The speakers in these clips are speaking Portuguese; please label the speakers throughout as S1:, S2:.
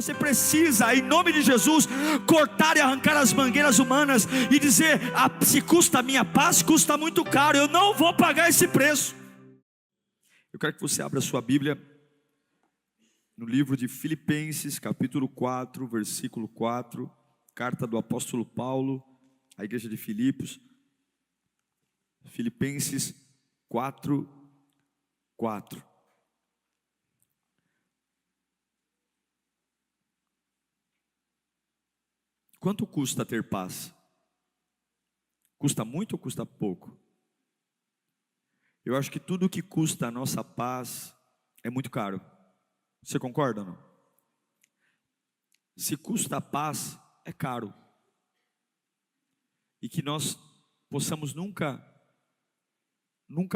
S1: Você precisa, em nome de Jesus, cortar e arrancar as mangueiras humanas e dizer: se custa a minha paz, custa muito caro, eu não vou pagar esse preço. Eu quero que você abra a sua Bíblia no livro de Filipenses, capítulo 4, versículo 4, carta do apóstolo Paulo à igreja de Filipos. Filipenses 4, 4. Quanto custa ter paz? Custa muito ou custa pouco? Eu acho que tudo que custa a nossa paz é muito caro. Você concorda ou não? Se custa a paz, é caro. E que nós possamos nunca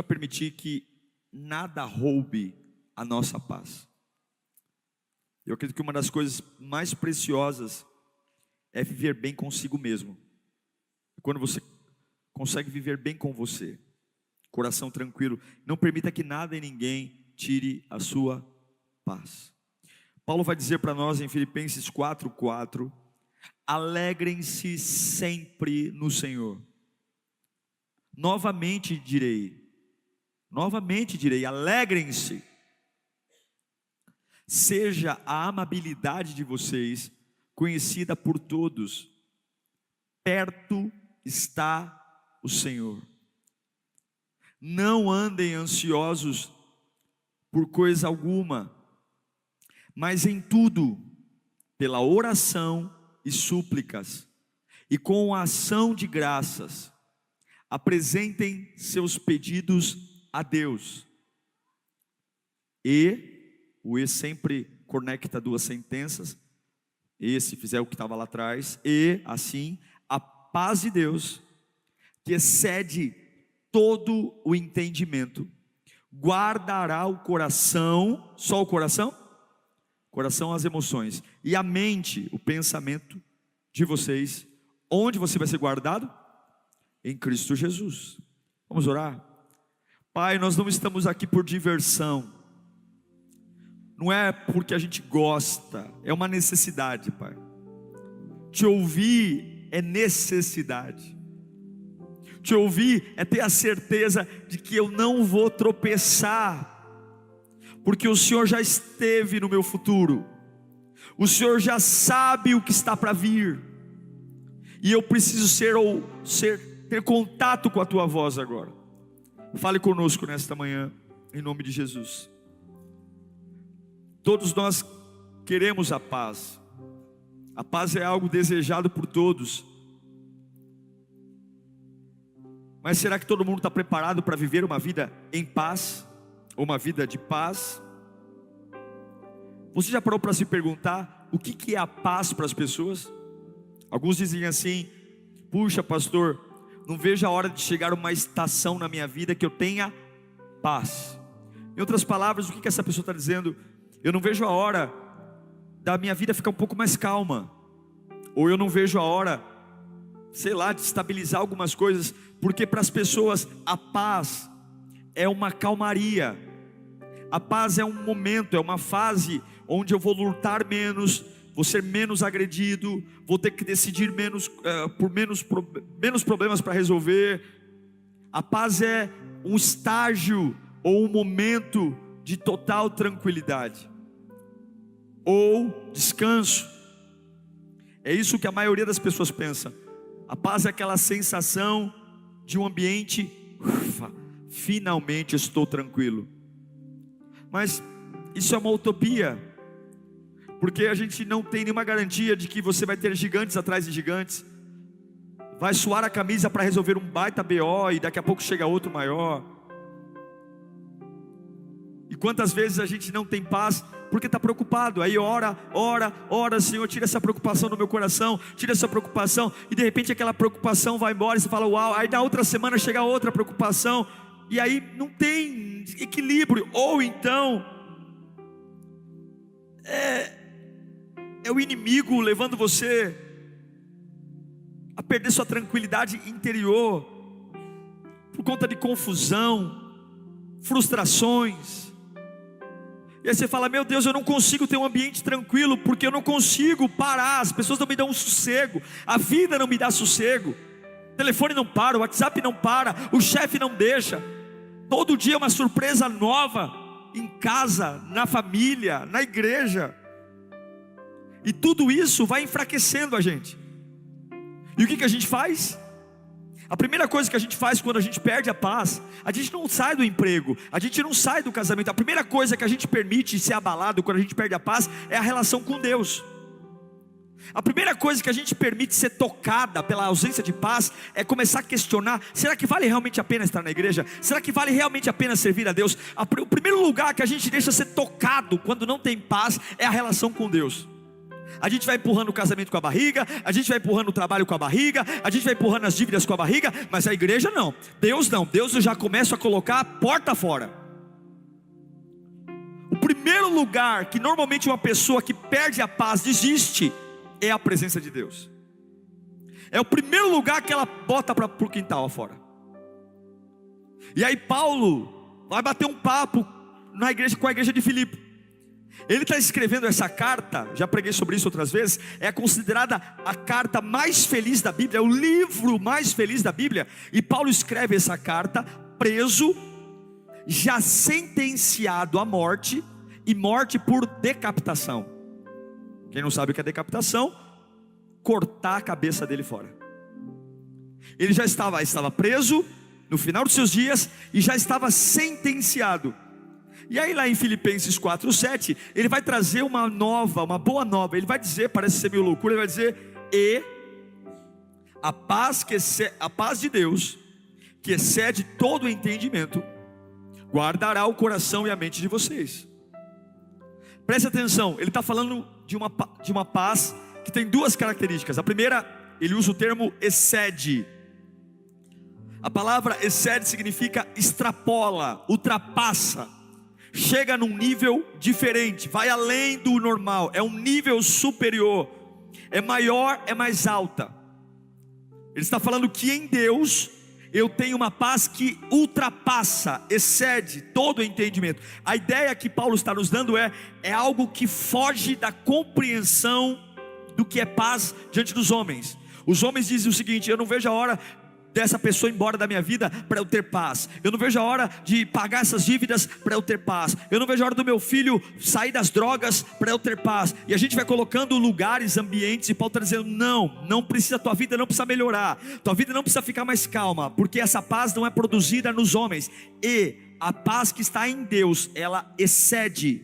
S1: permitir que nada roube a nossa paz. Eu acredito que uma das coisas mais preciosas é viver bem consigo mesmo. Quando você consegue viver bem com você, coração tranquilo, não permita que nada e ninguém tire a sua paz. Paulo vai dizer para nós em Filipenses 4, 4: alegrem-se sempre no Senhor. Novamente direi, alegrem-se. Seja a amabilidade de vocês conhecida por todos, perto está o Senhor. Não andem ansiosos por coisa alguma, mas em tudo, pela oração e súplicas, e com a ação de graças, apresentem seus pedidos a Deus. O sempre conecta duas sentenças. Se fizer o que estava lá atrás, e assim, a paz de Deus, que excede todo o entendimento, guardará o coração, só o coração? Coração, as emoções, e a mente, o pensamento de vocês. Onde você vai ser guardado? Em Cristo Jesus. Vamos orar? Pai, nós não estamos aqui por diversão. Não é porque a gente gosta, é uma necessidade, Pai. Te ouvir é necessidade. Te ouvir é ter a certeza de que eu não vou tropeçar, porque o Senhor já esteve no meu futuro. O Senhor já sabe o que está para vir. E eu preciso ter contato com a Tua voz agora. Fale conosco nesta manhã, em nome de Jesus. Todos nós queremos a paz. A paz é algo desejado por todos. Mas será que todo mundo está preparado para viver uma vida em paz? Ou uma vida de paz? Você já parou para se perguntar o que é a paz para as pessoas? Alguns dizem assim: puxa, pastor, não vejo a hora de chegar uma estação na minha vida que eu tenha paz. Em outras palavras, o que essa pessoa está dizendo? Eu não vejo a hora da minha vida ficar um pouco mais calma. Ou eu não vejo a hora, sei lá, de estabilizar algumas coisas. Porque para as pessoas a paz é uma calmaria. A paz é um momento, é uma fase onde eu vou lutar menos, vou ser menos agredido, vou ter que decidir menos, menos problemas para resolver. A paz é um estágio ou um momento de total tranquilidade ou descanso. É isso que a maioria das pessoas pensa. A paz é aquela sensação de um ambiente, ufa, finalmente estou tranquilo. Mas isso é uma utopia, porque a gente não tem nenhuma garantia de que você vai ter gigantes atrás de gigantes. Vai suar a camisa para resolver um baita BO e daqui a pouco chega outro maior. E quantas vezes a gente não tem paz porque está preocupado? Aí ora, Senhor, tira essa preocupação do meu coração, tira essa preocupação, e de repente aquela preocupação vai embora, e você fala, uau, aí na outra semana chega outra preocupação, e aí não tem equilíbrio. Ou então é o inimigo levando você a perder sua tranquilidade interior, por conta de confusão, frustrações. E aí você fala: meu Deus, eu não consigo ter um ambiente tranquilo, porque eu não consigo parar, as pessoas não me dão um sossego, a vida não me dá sossego, o telefone não para, o WhatsApp não para, o chefe não deixa, todo dia é uma surpresa nova, em casa, na família, na igreja, e tudo isso vai enfraquecendo a gente. E o que a gente faz? A primeira coisa que a gente faz quando a gente perde a paz, a gente não sai do emprego, a gente não sai do casamento. A primeira coisa que a gente permite ser abalado quando a gente perde a paz é a relação com Deus. A primeira coisa que a gente permite ser tocada pela ausência de paz é começar a questionar: será que vale realmente a pena estar na igreja? Será que vale realmente a pena servir a Deus? O primeiro lugar que a gente deixa ser tocado quando não tem paz é a relação com Deus. A gente vai empurrando o casamento com a barriga, a gente vai empurrando o trabalho com a barriga, a gente vai empurrando as dívidas com a barriga, mas a igreja não. Deus eu já começo a colocar a porta fora. O primeiro lugar que normalmente uma pessoa que perde a paz desiste é a presença de Deus. É o primeiro lugar que ela bota para o quintal afora. E aí Paulo vai bater um papo na igreja, com a igreja de Filipe. Ele está escrevendo essa carta, já preguei sobre isso outras vezes, é considerada a carta mais feliz da Bíblia, é o livro mais feliz da Bíblia. E Paulo escreve essa carta preso, já sentenciado à morte, e morte por decapitação. Quem não sabe o que é decapitação? Cortar a cabeça dele fora. Ele já estava preso no final dos seus dias e já estava sentenciado. E aí lá em Filipenses 4:7, ele vai trazer uma boa nova. Ele vai dizer, parece ser meio loucura, ele vai dizer: e a paz de Deus, que excede todo o entendimento, guardará o coração e a mente de vocês. Preste atenção, ele está falando de uma paz que tem duas características. A primeira, ele usa o termo excede. A palavra excede significa extrapola, ultrapassa, chega num nível diferente, vai além do normal, é um nível superior, é maior, é mais alta. Ele está falando que em Deus eu tenho uma paz que ultrapassa, excede todo o entendimento. A ideia que Paulo está nos dando é algo que foge da compreensão do que é paz diante dos homens. Os homens dizem o seguinte: eu não vejo a hora dessa pessoa ir embora da minha vida para eu ter paz, eu não vejo a hora de pagar essas dívidas para eu ter paz, eu não vejo a hora do meu filho sair das drogas para eu ter paz. E a gente vai colocando lugares, ambientes, e Paulo está dizendo: não precisa, tua vida não precisa melhorar, tua vida não precisa ficar mais calma, porque essa paz não é produzida nos homens, e a paz que está em Deus, ela excede,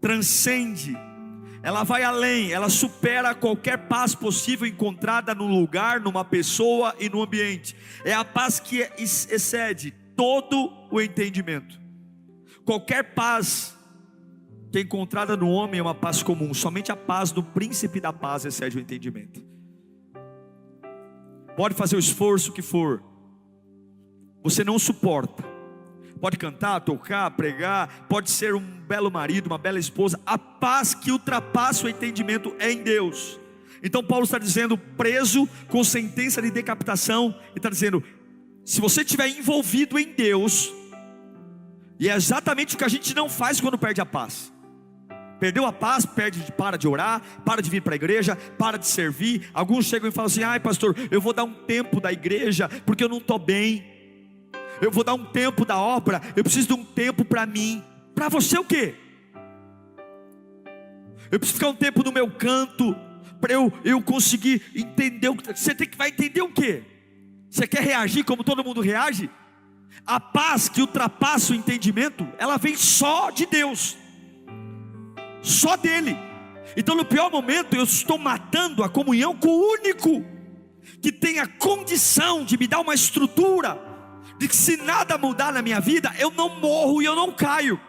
S1: transcende, ela vai além, ela supera qualquer paz possível encontrada num lugar, numa pessoa e no ambiente. É a paz que excede todo o entendimento. Qualquer paz que é encontrada no homem é uma paz comum. Somente a paz do príncipe da paz excede o entendimento. Pode fazer o esforço que for, você não suporta. Pode cantar, tocar, pregar, pode ser um belo marido, uma bela esposa. A paz que ultrapassa o entendimento é em Deus. Então Paulo está dizendo, preso com sentença de decapitação, ele está dizendo: se você estiver envolvido em Deus, e é exatamente o que a gente não faz quando perde a paz. Perdeu a paz, para de orar, para de vir para a igreja, para de servir. Alguns chegam e falam assim: ai pastor, eu vou dar um tempo da igreja, porque eu não estou bem. Eu vou dar um tempo da obra, eu preciso de um tempo para mim. Para você o quê? Eu preciso ficar um tempo no meu canto, para eu conseguir entender. Você vai entender o quê? Você quer reagir como todo mundo reage? A paz que ultrapassa o entendimento, ela vem só de Deus, só dele. Então no pior momento eu estou matando a comunhão com o único que tem a condição de me dar uma estrutura, de que se nada mudar na minha vida, eu não morro e eu não caio.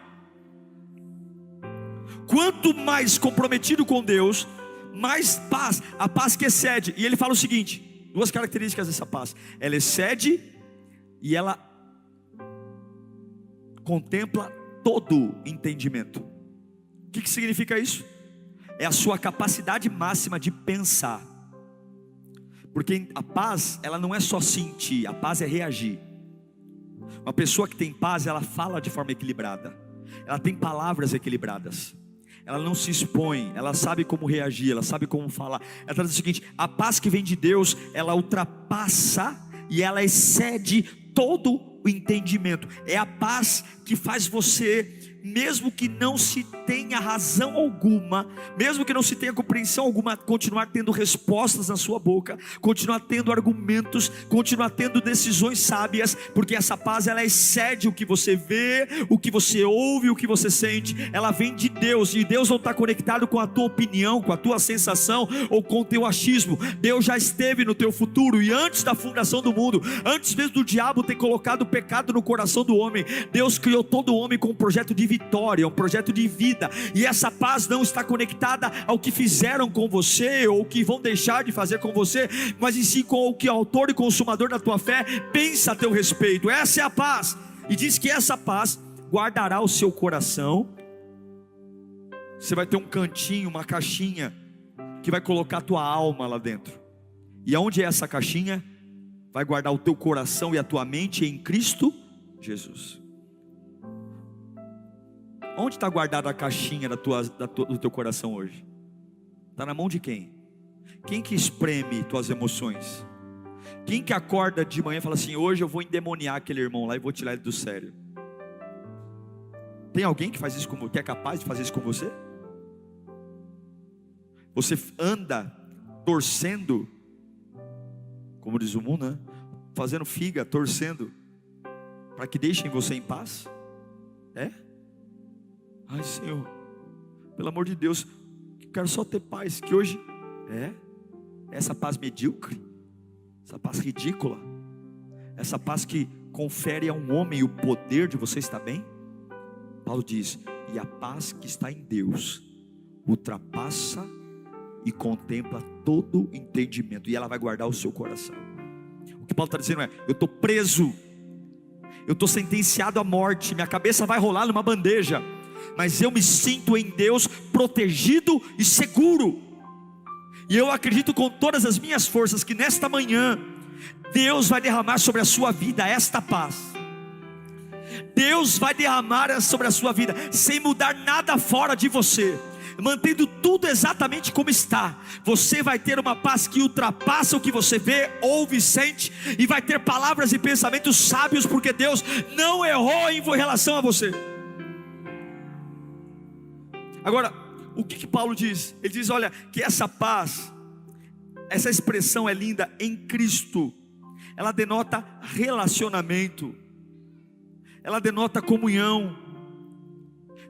S1: Quanto mais comprometido com Deus, mais paz, a paz que excede. E ele fala o seguinte, duas características dessa paz: ela excede e ela contempla todo entendimento. O que significa isso? É a sua capacidade máxima de pensar. Porque a paz, ela não é só sentir, a paz é reagir. Uma pessoa que tem paz, ela fala de forma equilibrada, ela tem palavras equilibradas, ela não se expõe, ela sabe como reagir, ela sabe como falar. Ela traz o seguinte: a paz que vem de Deus, ela ultrapassa e ela excede todo o entendimento. É a paz que faz você, mesmo que não se tenha razão alguma, mesmo que não se tenha compreensão alguma, continuar tendo respostas na sua boca, continuar tendo argumentos, continuar tendo decisões sábias, porque essa paz, ela excede o que você vê, o que você ouve, o que você sente. Ela vem de Deus, e Deus não está conectado com a tua opinião, com a tua sensação, ou com o teu achismo. Deus já esteve no teu futuro, e antes da fundação do mundo, antes mesmo do diabo ter colocado o pecado no coração do homem, Deus criou todo homem com um projeto de vitória, um projeto de vida. E essa paz não está conectada ao que fizeram com você, ou o que vão deixar de fazer com você, mas em si com o que o autor e consumador da tua fé pensa a teu respeito. Essa é a paz, e diz que essa paz guardará o seu coração. Você vai ter um cantinho, uma caixinha, que vai colocar a tua alma lá dentro. E aonde é essa caixinha? Vai guardar o teu coração e a tua mente em Cristo Jesus. Onde está guardada a caixinha do teu coração hoje? Está na mão de quem? Quem que espreme tuas emoções? Quem que acorda de manhã e fala assim: hoje eu vou endemoniar aquele irmão lá e vou tirar ele do sério? Tem alguém que faz isso que é capaz de fazer isso com você? Você anda torcendo, como diz o mundo, né? Fazendo figa, torcendo, para que deixem você em paz? É? Ai, Senhor, pelo amor de Deus, quero só ter paz. Que hoje, essa paz medíocre, essa paz ridícula, essa paz que confere a um homem o poder de você estar bem. Paulo diz: e a paz que está em Deus ultrapassa e contempla todo entendimento, e ela vai guardar o seu coração. O que Paulo está dizendo é: eu estou preso, eu estou sentenciado à morte, minha cabeça vai rolar numa bandeja, mas eu me sinto em Deus protegido e seguro. E eu acredito com todas as minhas forças que nesta manhã Deus vai derramar sobre a sua vida esta paz. Deus vai derramar sobre a sua vida, sem mudar nada fora de você, mantendo tudo exatamente como está. Você vai ter uma paz que ultrapassa o que você vê, ouve, sente, e vai ter palavras e pensamentos sábios, porque Deus não errou em relação a você. Agora, o que Paulo diz? Ele diz: olha, que essa paz, essa expressão é linda, em Cristo. Ela denota relacionamento, ela denota comunhão.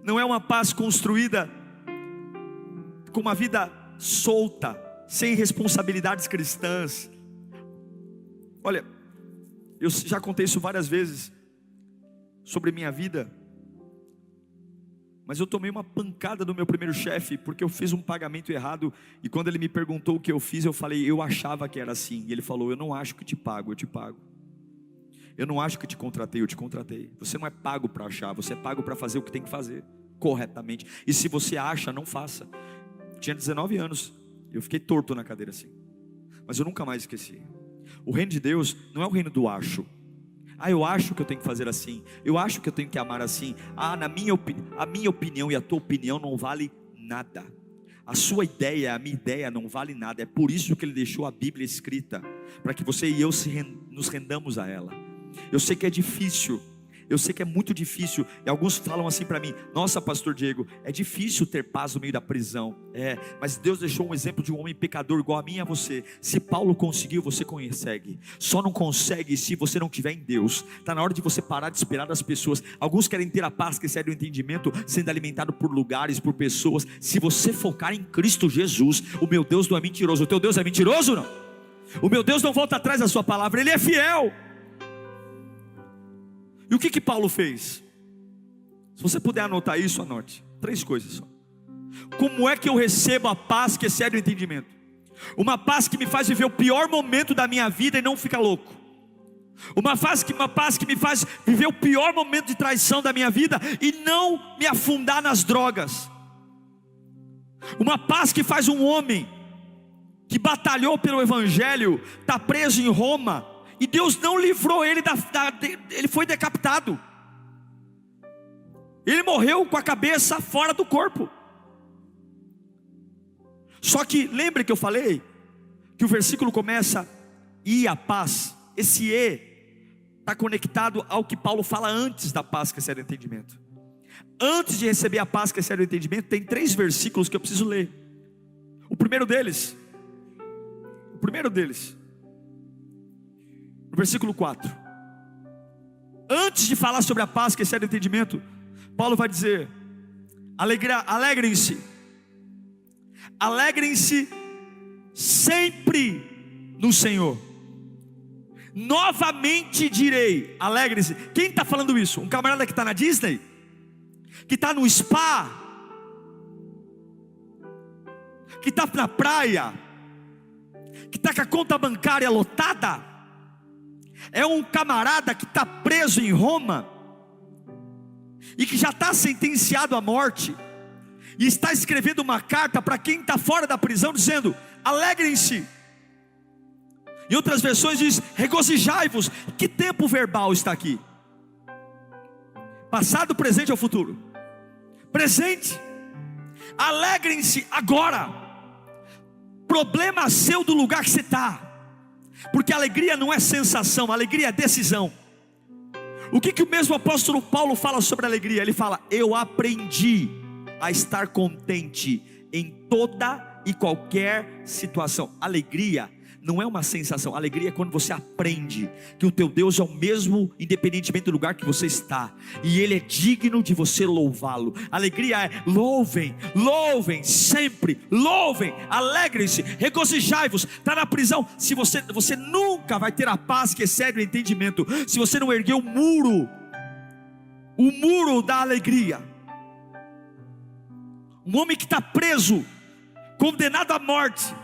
S1: Não é uma paz construída com uma vida solta, sem responsabilidades cristãs. Olha, eu já contei isso várias vezes sobre minha vida, mas eu tomei uma pancada do meu primeiro chefe, porque eu fiz um pagamento errado, e quando ele me perguntou o que eu fiz, eu falei: eu achava que era assim. E ele falou: eu não acho que te pago, eu te pago. Eu não acho que te contratei, eu te contratei. Você não é pago para achar, você é pago para fazer o que tem que fazer, corretamente. E se você acha, não faça. Eu tinha 19 anos, eu fiquei torto na cadeira assim, mas eu nunca mais esqueci. O reino de Deus não é o reino do acho. Eu acho que eu tenho que fazer assim, eu acho que eu tenho que amar assim. A minha opinião e a tua opinião não vale nada. A sua ideia, a minha ideia não vale nada. É por isso que Ele deixou a Bíblia escrita, para que você e eu nos rendamos a ela. Eu sei que é difícil, eu sei que é muito difícil, e alguns falam assim para mim: nossa, pastor Diego, é difícil ter paz no meio da prisão. Mas Deus deixou um exemplo de um homem pecador igual a mim e a você. Se Paulo conseguiu, você consegue. Só não consegue se você não estiver em Deus. Está na hora de você parar de esperar das pessoas. Alguns querem ter a paz que excede o entendimento, sendo alimentado por lugares, por pessoas. Se você focar em Cristo Jesus, o meu Deus não é mentiroso. O teu Deus é mentiroso? Não. O meu Deus não volta atrás da sua palavra, Ele é fiel. E o que Paulo fez? Se você puder anotar isso, anote. 3 coisas só. Como é que eu recebo a paz que excede o entendimento? Uma paz que me faz viver o pior momento da minha vida e não ficar louco. Uma paz que me faz viver o pior momento de traição da minha vida e não me afundar nas drogas. Uma paz que faz um homem que batalhou pelo Evangelho, está preso em Roma, e Deus não livrou ele, ele foi decapitado. Ele morreu com a cabeça fora do corpo. Só que lembre que eu falei que o versículo começa: e a paz. Esse "e" está conectado ao que Paulo fala antes da paz que excede o entendimento. Antes de receber a paz que excede o entendimento, tem 3 versículos que eu preciso ler. O primeiro deles, no versículo 4. Antes de falar sobre a paz que excede o entendimento, Paulo vai dizer: alegrem-se sempre no Senhor. Novamente direi, alegrem-se. Quem está falando isso? Um camarada que está na Disney? Que está no spa? Que está na praia? Que está com a conta bancária lotada? É um camarada que está preso em Roma e que já está sentenciado à morte, e está escrevendo uma carta para quem está fora da prisão, dizendo: alegrem-se. Em outras versões diz: regozijai-vos. Que tempo verbal está aqui? Passado, presente ou futuro? Presente. Alegrem-se agora. Problema seu do lugar que você está, porque alegria não é sensação, alegria é decisão. O que o mesmo apóstolo Paulo fala sobre alegria? Ele fala: eu aprendi a estar contente em toda e qualquer situação. Alegria não é uma sensação, alegria é quando você aprende que o teu Deus é o mesmo, independentemente do lugar que você está, e Ele é digno de você louvá-lo. Alegria é: louvem sempre, louvem, alegrem-se, regozijai-vos. Está na prisão, se você nunca vai ter a paz que excede o entendimento, se você não erguer o muro da alegria. Um homem que está preso, condenado à morte,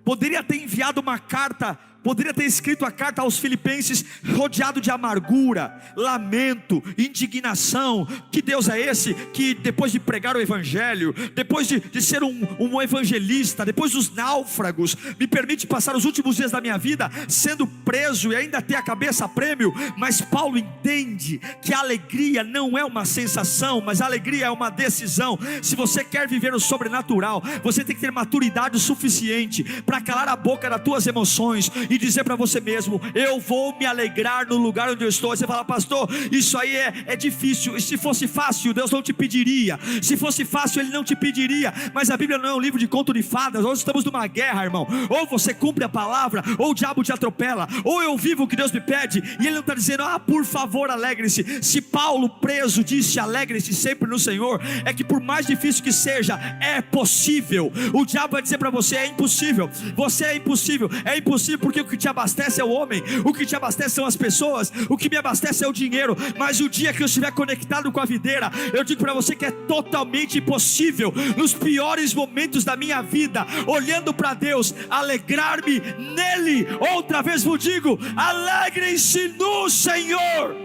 S1: poderia ter enviado uma carta, poderia ter escrito a carta aos Filipenses, rodeado de amargura, lamento, indignação. Que Deus é esse que depois de pregar o Evangelho, depois de ser um evangelista, depois dos náufragos, me permite passar os últimos dias da minha vida sendo preso e ainda ter a cabeça a prêmio? Mas Paulo entende que a alegria não é uma sensação, mas a alegria é uma decisão. Se você quer viver o sobrenatural, você tem que ter maturidade suficiente para calar a boca das tuas emoções e dizer para você mesmo: eu vou me alegrar no lugar onde eu estou. Você fala: pastor, isso aí é difícil. E se fosse fácil, Deus não te pediria. Se fosse fácil, Ele não te pediria. Mas a Bíblia não é um livro de conto de fadas. Nós estamos numa guerra, irmão. Ou você cumpre a palavra, ou o diabo te atropela. Ou eu vivo o que Deus me pede. E Ele não está dizendo: por favor, alegre-se. Se Paulo preso disse: alegre-se sempre no Senhor, é que por mais difícil que seja, é possível. O diabo vai dizer para você: é impossível. Você é impossível. É impossível porque o que te abastece é o homem, o que te abastece são as pessoas, o que me abastece é o dinheiro. Mas o dia que eu estiver conectado com a videira, eu digo para você que é totalmente impossível, nos piores momentos da minha vida, olhando para Deus, alegrar-me nele. Outra vez vos digo: alegrem-se no Senhor.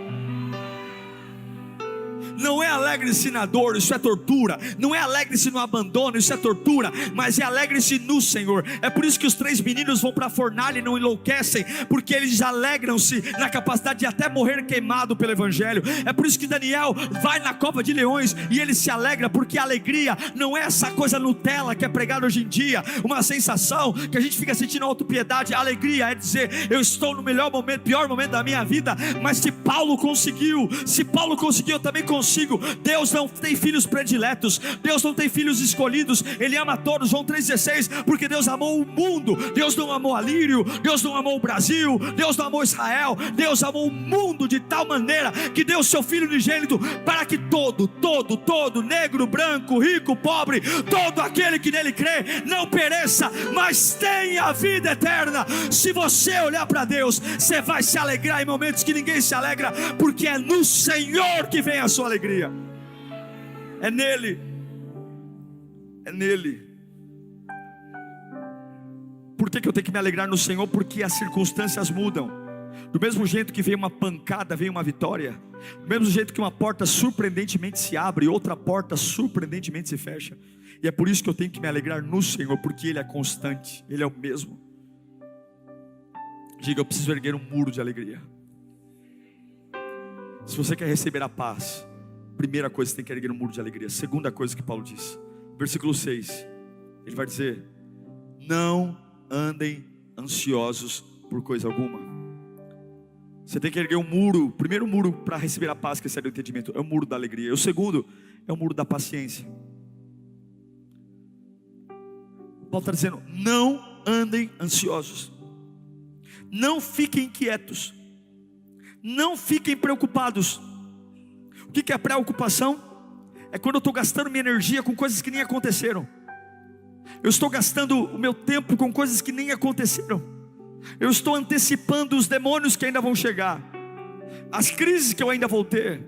S1: Não é alegre-se na dor, isso é tortura. Não é alegre-se no abandono, isso é tortura. Mas é alegre-se no Senhor. É por isso que os 3 meninos vão para a fornalha e não enlouquecem, porque eles alegram-se na capacidade de até morrer queimado pelo Evangelho. É por isso que Daniel vai na cova de leões e ele se alegra, porque a alegria não é essa coisa Nutella que é pregada hoje em dia, uma sensação que a gente fica sentindo autopiedade. A alegria é dizer: eu estou no melhor momento, pior momento da minha vida, mas se Paulo conseguiu, eu também consigo. Deus não tem filhos prediletos, Deus não tem filhos escolhidos, Ele ama todos. João 3,16, porque Deus amou o mundo. Deus não amou a Lírio, Deus não amou o Brasil, Deus não amou Israel, Deus amou o mundo de tal maneira que deu o seu Filho unigênito, para que todo, negro, branco, rico, pobre, todo aquele que nele crê, não pereça, mas tenha a vida eterna. Se você olhar para Deus, você vai se alegrar em momentos que ninguém se alegra, porque é no Senhor que vem a sua alegria. É nele. Por que eu tenho que me alegrar no Senhor? Porque as circunstâncias mudam. Do mesmo jeito que veio uma pancada, veio uma vitória. Do mesmo jeito que uma porta surpreendentemente se abre, outra porta surpreendentemente se fecha. E é por isso que eu tenho que me alegrar no Senhor, porque Ele é constante, Ele é o mesmo. Diga: eu preciso erguer um muro de alegria. Se você quer receber a paz Primeira coisa, você tem que erguer um muro de alegria. Segunda coisa que Paulo diz, versículo 6, ele vai dizer: não andem ansiosos por coisa alguma. Você tem que erguer um muro. O primeiro muro para receber a paz que excede o entendimento é o muro da alegria. O segundo é o muro da paciência. Paulo está dizendo: não andem ansiosos, não fiquem inquietos, não fiquem preocupados. O que é preocupação? É quando eu estou gastando minha energia com coisas que nem aconteceram. Eu estou gastando o meu tempo com coisas que nem aconteceram. Eu estou antecipando os demônios que ainda vão chegar, as crises que eu ainda vou ter,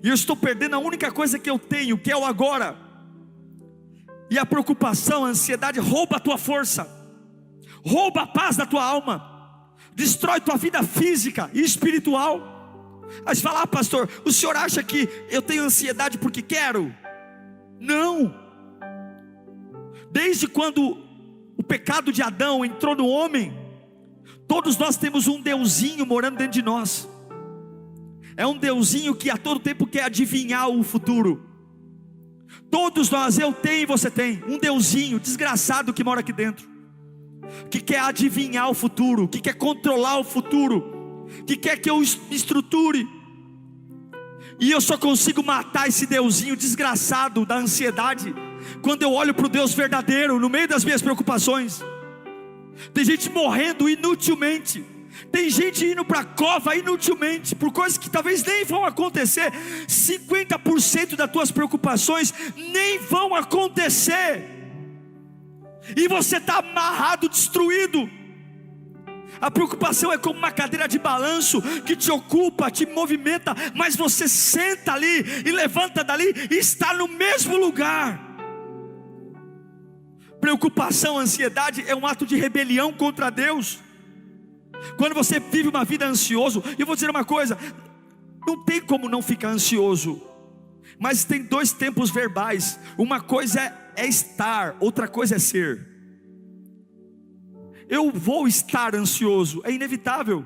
S1: e eu estou perdendo a única coisa que eu tenho, que é o agora. E a preocupação, a ansiedade rouba a tua força, rouba a paz da tua alma, destrói tua vida física e espiritual. Aí você fala: pastor, o senhor acha que eu tenho ansiedade porque quero? Não. Desde quando o pecado de Adão entrou no homem, todos nós temos um deusinho morando dentro de nós. É um deusinho que a todo tempo quer adivinhar o futuro. Todos nós, eu tenho e você tem, um deusinho desgraçado que mora aqui dentro, que quer adivinhar o futuro, que quer controlar o futuro, que quer que eu me estruture. E eu só consigo matar esse deusinho desgraçado da ansiedade quando eu olho para o Deus verdadeiro no meio das minhas preocupações. Tem gente morrendo inutilmente, tem gente indo para a cova inutilmente, por coisas que talvez nem vão acontecer. 50% das tuas preocupações nem vão acontecer, e você está amarrado, destruído. A preocupação é como uma cadeira de balanço que te ocupa, te movimenta, mas você senta ali e levanta dali e está no mesmo lugar. Preocupação, ansiedade é um ato de rebelião contra Deus. Quando você vive uma vida ansioso, e eu vou dizer uma coisa: não tem como não ficar ansioso, mas tem dois tempos verbais. Uma coisa é estar, outra coisa é ser. Eu vou estar ansioso, é inevitável.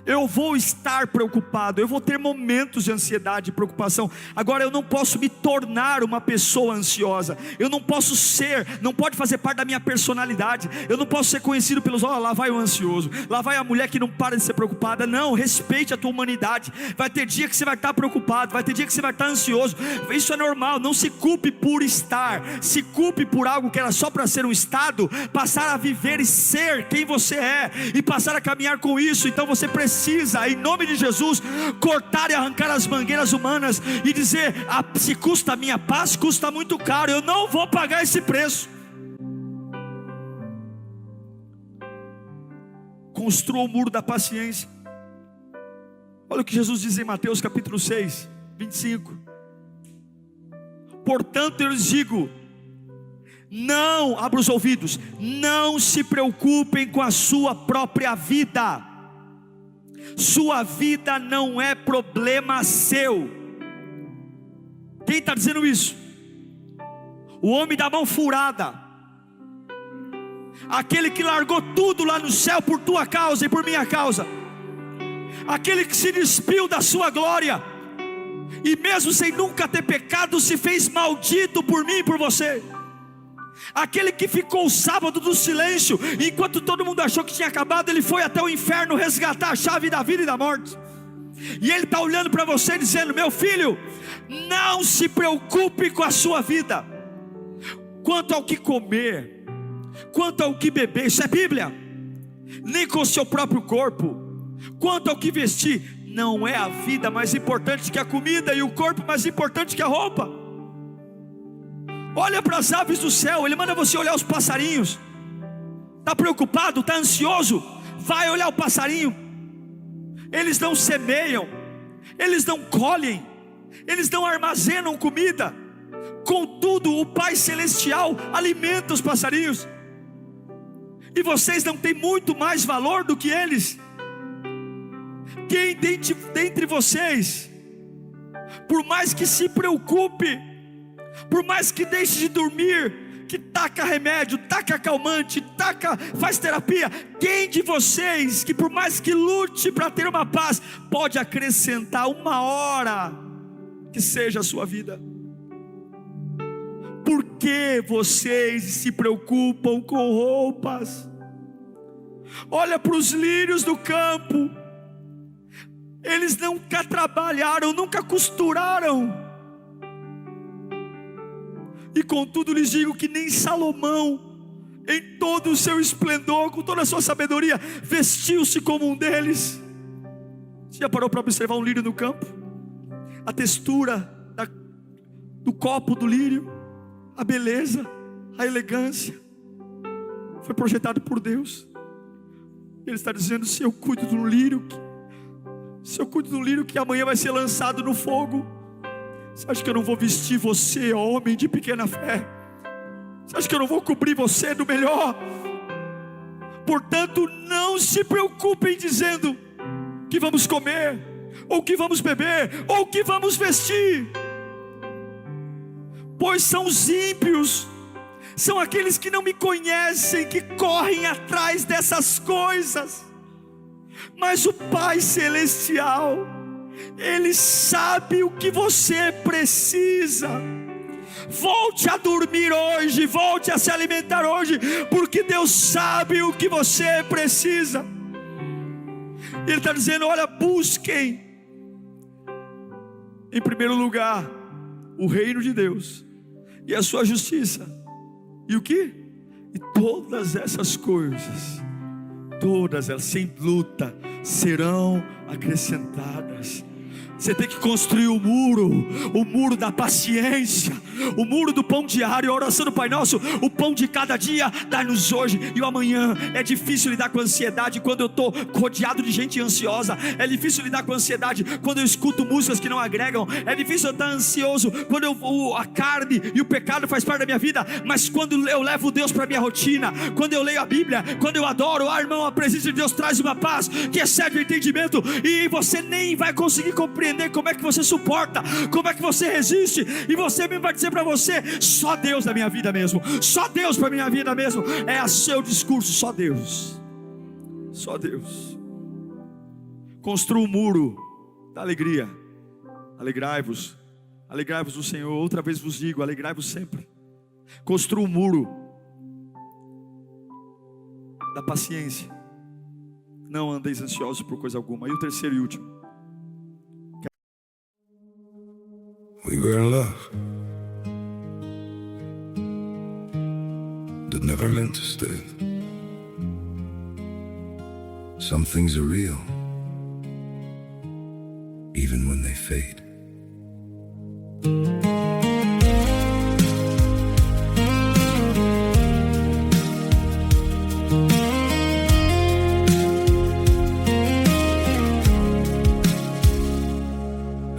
S1: Eu vou estar preocupado, eu vou ter momentos de ansiedade e preocupação. Agora eu não posso me tornar uma pessoa ansiosa. Eu não posso ser, não pode fazer parte da minha personalidade. Eu não posso ser conhecido pelos: ó, lá vai o ansioso, lá vai a mulher que não para de ser preocupada. Não, respeite a tua humanidade. Vai ter dia que você vai estar preocupado, vai ter dia que você vai estar ansioso. Isso é normal. Não se culpe por estar, se culpe por algo que era só para ser um estado, passar a viver e ser quem você é, e passar a caminhar com isso. Então você precisa, em nome de Jesus, cortar e arrancar as mangueiras humanas e dizer: se custa a minha paz, custa muito caro, eu não vou pagar esse preço. Construa o muro da paciência. Olha o que Jesus diz em Mateus capítulo 6, 25. Portanto eu lhes digo, não, abra os ouvidos, não se preocupem com a sua própria vida. Sua vida não é problema seu. Quem está dizendo isso? O homem da mão furada, aquele que largou tudo lá no céu por tua causa e por minha causa, aquele que se despiu da sua glória, e mesmo sem nunca ter pecado, se fez maldito por mim e por você. Aquele que ficou o sábado do silêncio, enquanto todo mundo achou que tinha acabado, ele foi até o inferno resgatar a chave da vida e da morte. E ele está olhando para você dizendo: meu filho, não se preocupe com a sua vida, quanto ao que comer, quanto ao que beber, isso é Bíblia. Nem com o seu próprio corpo, quanto ao que vestir. Não é a vida mais importante que a comida, e o corpo mais importante que a roupa? Olha para as aves do céu, ele manda você olhar os passarinhos. Está preocupado, está ansioso? Vai olhar o passarinho. Eles não semeiam, eles não colhem, eles não armazenam comida, contudo o Pai Celestial alimenta os passarinhos. E vocês não têm muito mais valor do que eles? Quem dentre vocês, por mais que se preocupe, por mais que deixe de dormir, que taca remédio, taca calmante, faz terapia, quem de vocês, que por mais que lute para ter uma paz, pode acrescentar 1 hora que seja a sua vida. Por que vocês se preocupam com roupas? Olha para os lírios do campo, eles nunca trabalharam, nunca costuraram, e contudo lhes digo que nem Salomão, em todo o seu esplendor, com toda a sua sabedoria, vestiu-se como um deles. Você já parou para observar um lírio no campo? A textura do copo do lírio, a beleza, a elegância, foi projetado por Deus. Ele está dizendo: se eu cuido do lírio, que amanhã vai ser lançado no fogo, você acha que eu não vou vestir você, homem de pequena fé? Você acha que eu não vou cobrir você do melhor? Portanto, não se preocupem dizendo que vamos comer, ou que vamos beber, ou que vamos vestir, pois são os ímpios, são aqueles que não me conhecem, que correm atrás dessas coisas. Mas o Pai Celestial, Ele sabe o que você precisa. Volte a dormir hoje, volte a se alimentar hoje, porque Deus sabe o que você precisa. Ele está dizendo: olha, busquem em primeiro lugar o reino de Deus e a sua justiça, e o que? E todas essas coisas, todas elas, sem luta, serão acrescentadas. Você tem que construir o muro da paciência, o muro do pão diário, a oração do Pai Nosso: o pão de cada dia dá-nos hoje. E o amanhã. É difícil lidar com a ansiedade quando eu estou rodeado de gente ansiosa. É difícil lidar com a ansiedade quando eu escuto músicas que não agregam. É difícil eu estar ansioso quando a carne e o pecado faz parte da minha vida. Mas quando eu levo Deus para a minha rotina, quando eu leio a Bíblia, quando eu adoro, irmão, a presença de Deus traz uma paz que excede o entendimento, e você nem vai conseguir compreender como é que você suporta, como é que você resiste. E você mesmo vai dizer para você: só Deus na minha vida mesmo, só Deus para minha vida mesmo. É o seu discurso: só Deus, só Deus. Construa um muro da alegria. Alegrai-vos do Senhor. Outra vez vos digo: alegrai-vos sempre. Construa um muro da paciência. Não andeis ansiosos por coisa alguma. E o terceiro e último:
S2: we were in love that never meant to stay. Some things are real, even when they fade.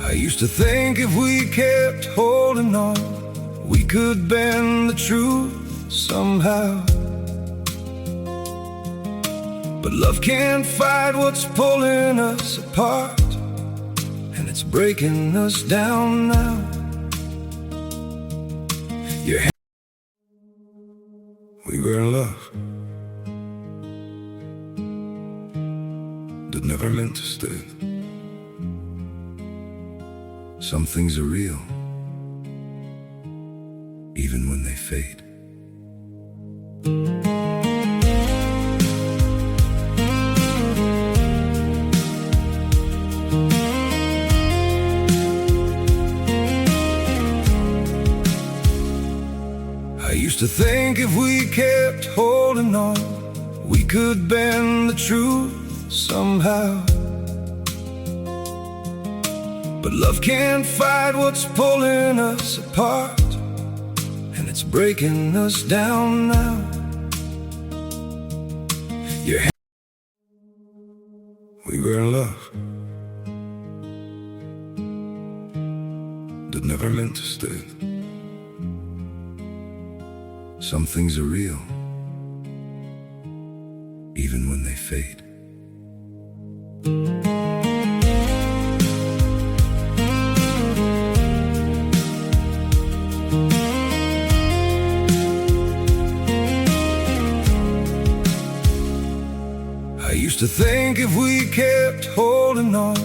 S2: I used to think if we kept holding on, we could bend the truth somehow. But love can't fight what's pulling us apart, and it's breaking us down now. We were in love that never meant to stay. Some things are real, even when they fade. I used to think if we kept holding on, we could bend the truth somehow. But love can't fight what's pulling us apart, and it's breaking us down now. We were in love that never meant to stay. Some things are real, even when they fade. I used to think if we kept holding on,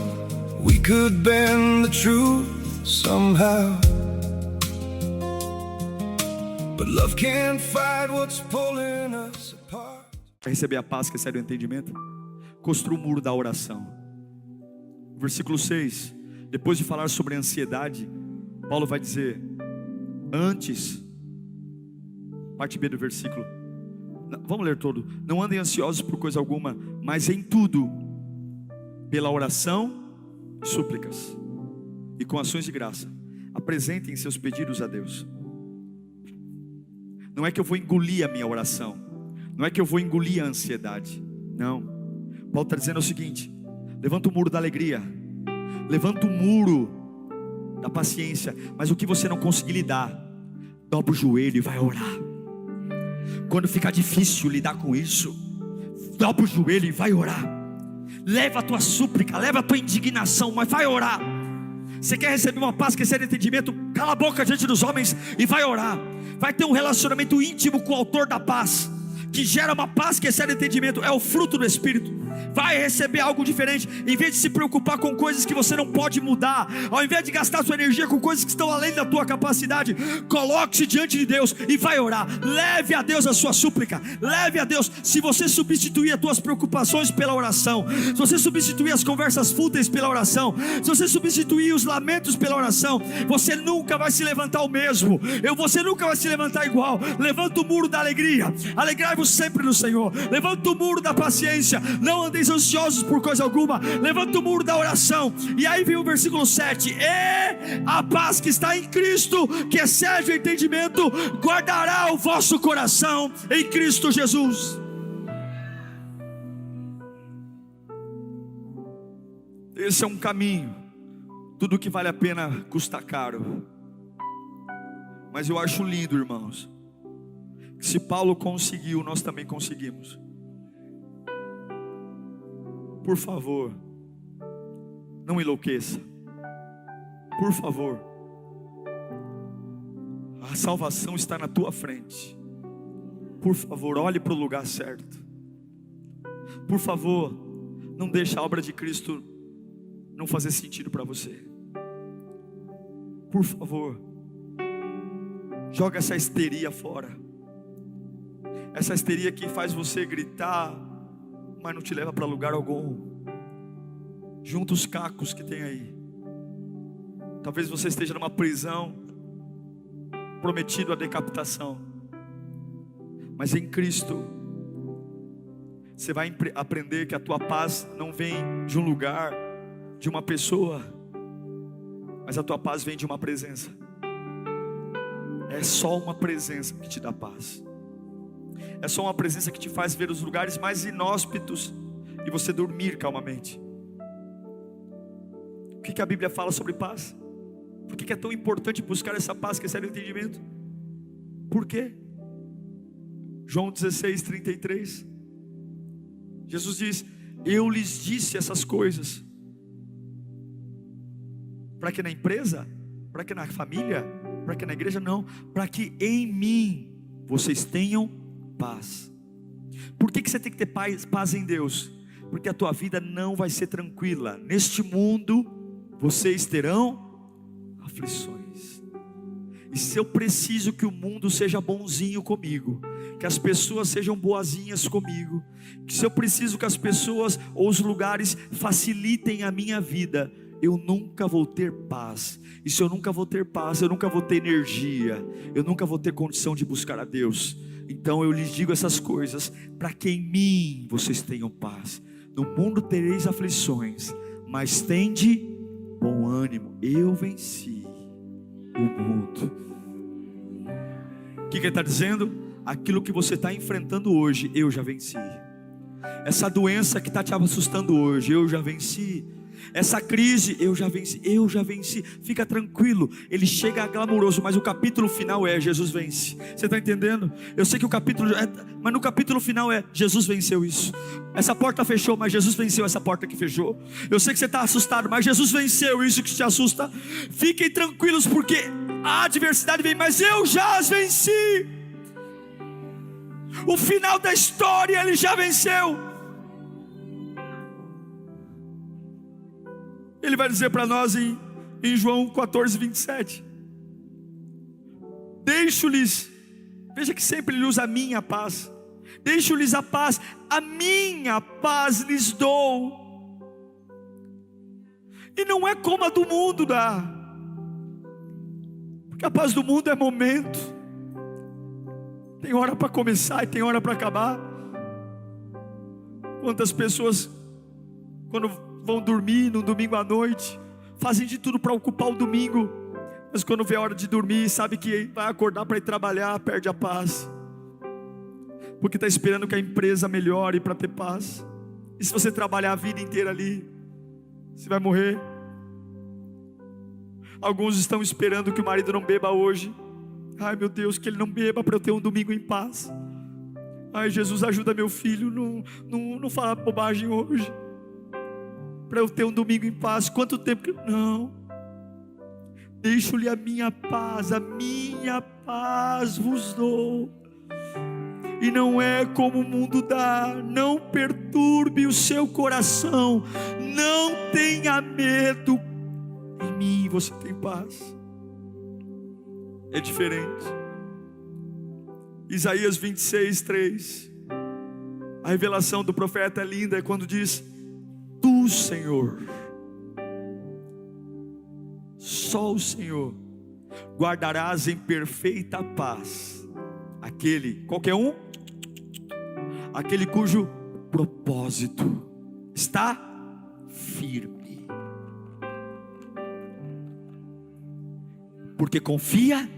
S2: we could bend the truth somehow. But love can't fight what's pulling us apart.
S1: Para receber a paz que excede o entendimento, construa o muro da oração. Versículo 6, depois de falar sobre a ansiedade, Paulo vai dizer: antes, parte B do versículo, vamos ler todo. Não andem ansiosos por coisa alguma, mas em tudo, pela oração, súplicas e com ações de graça, apresentem seus pedidos a Deus. Não é que eu vou engolir a minha oração, não é que eu vou engolir a ansiedade, não. Paulo está dizendo o seguinte: levanta o muro da alegria, levanta o muro da paciência, mas o que você não conseguir lidar, dobra o joelho e vai orar. Quando ficar difícil lidar com isso, dobra o joelho e vai orar. Leva a tua súplica, leva a tua indignação, mas vai orar. Você quer receber uma paz que excede entendimento? Cala a boca diante dos homens e vai orar. Vai ter um relacionamento íntimo com o autor da paz, que gera uma paz que excede entendimento. É o fruto do Espírito. Vai receber algo diferente. Em vez de se preocupar com coisas que você não pode mudar, ao invés de gastar sua energia com coisas que estão além da tua capacidade, coloque-se diante de Deus e vai orar. Leve a Deus a sua súplica, leve a Deus. Se você substituir as tuas preocupações pela oração, se você substituir as conversas fúteis pela oração, se você substituir os lamentos pela oração, você nunca vai se levantar o mesmo. Você nunca vai se levantar igual. Levanta o muro da alegria, alegrai-vos sempre no Senhor. Levanta o muro da paciência, não andeis ansiosos por coisa alguma. Levanta o muro da oração. E aí vem o versículo 7: e a paz que está em Cristo, que excede o entendimento, guardará o vosso coração em Cristo Jesus. Esse é um caminho. Tudo que vale a pena custa caro. Mas eu acho lindo, irmãos, que se Paulo conseguiu, nós também conseguimos. Por favor, não enlouqueça. Por favor, a salvação está na tua frente. Por favor, olhe para o lugar certo. Por favor, não deixe a obra de Cristo não fazer sentido para você. Por favor, joga essa histeria fora. Essa histeria que faz você gritar, mas não te leva para lugar algum. Junta os cacos que tem aí. Talvez você esteja numa prisão, prometido a decapitação, mas em Cristo você vai aprender que a tua paz não vem de um lugar, de uma pessoa, mas a tua paz vem de uma presença. É só uma presença que te dá paz. É só uma presença que te faz ver os lugares mais inóspitos e você dormir calmamente. O que a Bíblia fala sobre paz? Por que é tão importante buscar essa paz que excede o entendimento? Por quê? João 16:33. Jesus diz: eu lhes disse essas coisas. Para que na empresa? Para que na família? Para que na igreja? Não. Para que em mim vocês tenham paz. Por que você tem que ter paz em Deus? Porque a tua vida não vai ser tranquila. Neste mundo vocês terão aflições. E se eu preciso que o mundo seja bonzinho comigo, que as pessoas sejam boazinhas comigo, que se eu preciso que as pessoas ou os lugares facilitem a minha vida, eu nunca vou ter paz. E se eu nunca vou ter paz, eu nunca vou ter energia, eu nunca vou ter condição de buscar a Deus. Então eu lhes digo essas coisas para que em mim vocês tenham paz. No mundo tereis aflições, mas tende bom ânimo. Eu venci o mundo. O que ele está dizendo? Aquilo que você está enfrentando hoje, eu já venci. Essa doença que está te assustando hoje, eu já venci. Essa crise, eu já venci. Fica tranquilo, ele chega glamouroso, mas o capítulo final é Jesus vence. Você está entendendo? Eu sei que o capítulo mas no capítulo final é Jesus venceu isso. Essa porta fechou, mas Jesus venceu essa porta que fechou. Eu sei que você está assustado, mas Jesus venceu isso que te assusta. Fiquem tranquilos, porque a adversidade vem, mas eu já as venci. O final da história ele já venceu. Ele vai dizer para nós em em João 14:27. Deixo-lhes, veja que sempre ele usa a minha paz. Deixo-lhes a paz, a minha paz lhes dou. E não é como a do mundo dá, porque a paz do mundo é momento, tem hora para começar e tem hora para acabar. Quantas pessoas, quando vão dormir no domingo à noite, fazem de tudo para ocupar o domingo, mas quando vê a hora de dormir, sabe que vai acordar para ir trabalhar, perde a paz, porque está esperando que a empresa melhore para ter paz. E se você trabalhar a vida inteira ali, você vai morrer. Alguns estão esperando que o marido não beba hoje. Ai meu Deus, que ele não beba para eu ter um domingo em paz. Ai Jesus, ajuda meu filho, não falar bobagem hoje, para eu ter um domingo em paz. Quanto tempo que... Não. Deixo-lhe a minha paz vos dou. E não é como o mundo dá. Não perturbe o seu coração, não tenha medo. Em mim você tem paz. É diferente. Isaías 26:3. A revelação do profeta é linda, é quando diz: Tu, Senhor, só o Senhor, guardarás em perfeita paz aquele, qualquer um, aquele cujo propósito está firme. Porque confia,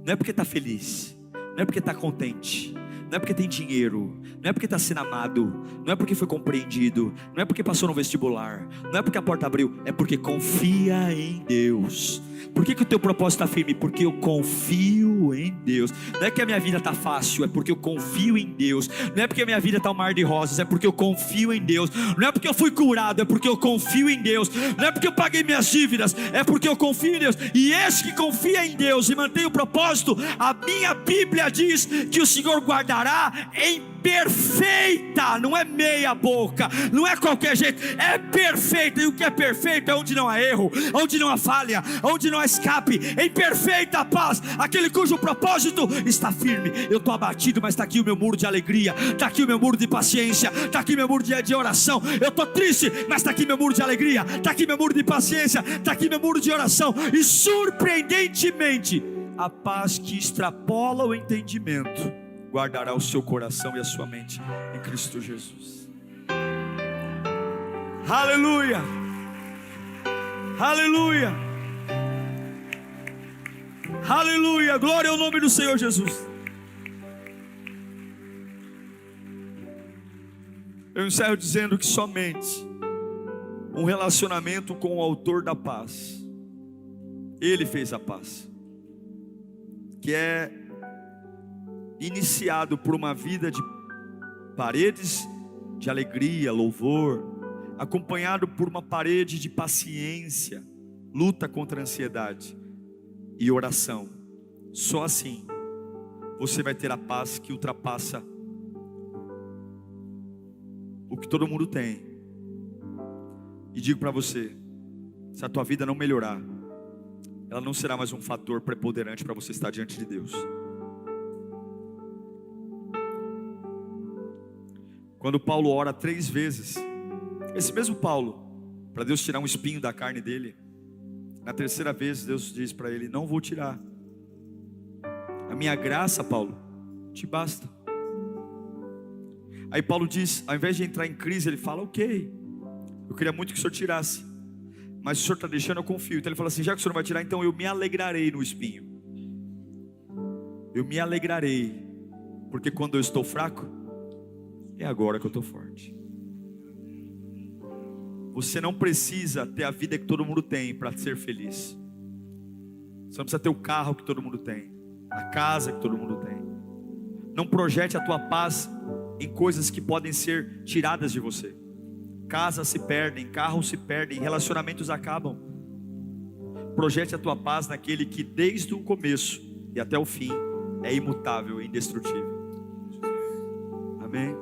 S1: não é porque está feliz, não é porque está contente, não é porque tem dinheiro, não é porque está sendo amado, não é porque foi compreendido, não é porque passou no vestibular, não é porque a porta abriu, é porque confia em Deus. Por que o teu propósito está firme? Porque eu confio em Deus. Não é que a minha vida está fácil, é porque eu confio em Deus. Não é porque a minha vida está um mar de rosas, é porque eu confio em Deus. Não é porque eu fui curado, é porque eu confio em Deus. Não é porque eu paguei minhas dívidas, é porque eu confio em Deus. E esse que confia em Deus e mantém o propósito, a minha Bíblia diz que o Senhor guardará em perfeita, não é meia boca, não é qualquer jeito, é perfeita. E o que é perfeito é onde não há erro, onde não há falha, onde não há escape, em perfeita paz, aquele cujo propósito está firme. Eu estou abatido, mas está aqui o meu muro de alegria, está aqui o meu muro de paciência, está aqui meu muro de oração. Eu estou triste, mas está aqui meu muro de alegria, está aqui meu muro de paciência, está aqui meu muro de oração. E surpreendentemente, a paz que extrapola o entendimento guardará o seu coração e a sua mente em Cristo Jesus. Aleluia, aleluia, aleluia, glória ao nome do Senhor Jesus. Eu encerro dizendo que somente um relacionamento com o autor da paz, Ele fez a paz, que é iniciado por uma vida de paredes de alegria, louvor, acompanhado por uma parede de paciência, luta contra a ansiedade e oração. Só assim você vai ter a paz que ultrapassa o que todo mundo tem. E digo para você, se a tua vida não melhorar, ela não será mais um fator preponderante para você estar diante de Deus. Quando Paulo ora 3 vezes, esse mesmo Paulo, para Deus tirar um espinho da carne dele, na 3ª vez Deus diz para ele: não vou tirar, a minha graça, Paulo, te basta. Aí Paulo diz, ao invés de entrar em crise, ele fala: ok, eu queria muito que o Senhor tirasse, mas o Senhor está deixando, eu confio. Então ele fala assim: já que o Senhor não vai tirar, então eu me alegrarei no espinho. Eu me alegrarei, porque quando eu estou fraco, é agora que eu estou forte. Você não precisa ter a vida que todo mundo tem para ser feliz. Você não precisa ter o carro que todo mundo tem, a casa que todo mundo tem. Não projete a tua paz em coisas que podem ser tiradas de você. Casas se perdem, carros se perdem, relacionamentos acabam. Projete a tua paz naquele que desde o começo e até o fim é imutável e indestrutível. Amém?